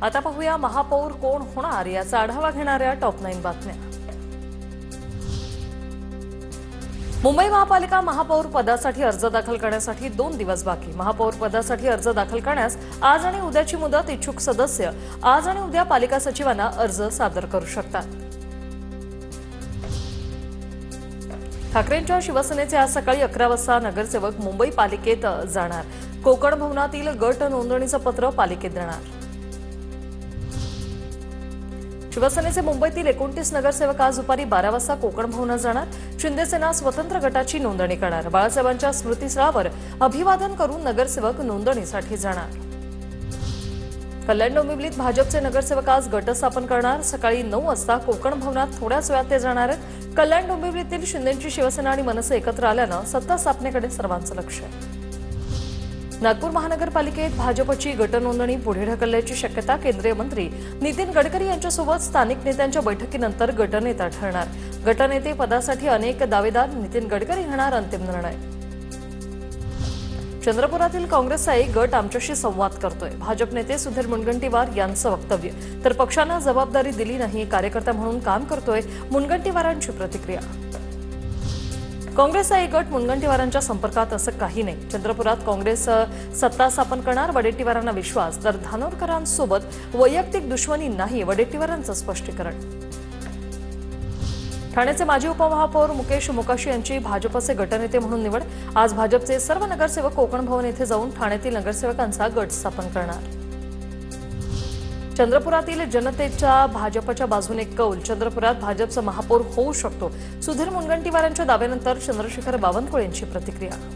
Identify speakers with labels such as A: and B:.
A: आता पाहूया महापौर कोण होणार याचा आढावा घेणाऱ्या टॉप 9 बातम्या। मुंबई महापालिका महापौर पदासाठी अर्ज दाखल करण्यासाठी 2 दिवस बाकी। महापौर पदासाठी अर्ज दाखल करण्यास आज आणि उद्याची मुदत। इच्छुक सदस्य आज आणि उद्या पालिका सचिवांना अर्ज सादर करू शकतात। ठाकरेंच्या शिवसेनेचे आज सकाळी 11 वाजता नगरसेवक मुंबई पालिकेत जाणार। कोकण भवनातील गट नोंदणीचं पत्र पालिकेत देणार। शिवसेनेचे मुंबईतील 29 नगरसेवक आज दुपारी 12 वाजता कोकण भवनात जाणार। शिंदेसेना स्वतंत्र गटाची नोंदणी करणार। बाळासाहेबांच्या स्मृतिस्थळावर अभिवादन करून नगरसेवक नोंदणीसाठी जाणार। कल्याण डोंबिवलीत भाजपचे नगरसेवक आज गट स्थापन करणार। सकाळी 9 वाजता कोकण भवनात थोड्याच वेळात ते जाणार आहेत। कल्याण डोंबिवलीतील शिंदेची शिवसेना आणि मनसे एकत्र आल्यानं सत्ता स्थापनेकडे सर्वांचं लक्ष आहे। नागपूर महानगरपालिकेत भाजपची गटनोंदणी पुढे ढकलल्याची शक्यता। केंद्रीय मंत्री नितीन गडकरी यांच्यासोबत स्थानिक नेत्यांच्या बैठकीनंतर गटनेता ठरणार। गटनेते पदासाठी अनेक दावेदार, नितीन गडकरी घेणार अंतिम निर्णय। चंद्रपुरातील काँग्रेसचा एक गट आमच्याशी संवाद करतोय। भाजप नेते सुधीर मुनगंटीवार यांचं वक्तव्य। तर पक्षानं जबाबदारी दिली नाही, कार्यकर्ता म्हणून काम करतोय, मुनगंटीवारांची प्रतिक्रिया। काँग्रेसचा एक गट मुनगंटीवारांच्या संपर्कात असं काही नाही। चंद्रपुरात काँग्रेस सत्ता स्थापन करणार, वडेट्टीवारांना विश्वास। तर धानोरकरांसोबत वैयक्तिक दुश्मनी नाही, वडेट्टीवारांचं स्पष्टीकरण। ठाण्याचे माजी उपमहापौर मुकेश मोकाशी यांची भाजपचे गटनेते म्हणून निवड। आज भाजपचे सर्व नगरसेवक कोकण भवन येथे जाऊन ठाण्यातील नगरसेवकांचा गट स्थापन करणार। चंद्रपुरातील जनतेच्या भाजपच्या बाजूने कौल। चंद्रपुरात भाजपचा महापौर होऊ शकतो, सुधीर मुनगंटीवारांच्या दाव्यानंतर चंद्रशेखर बावनकुळेंची प्रतिक्रिया।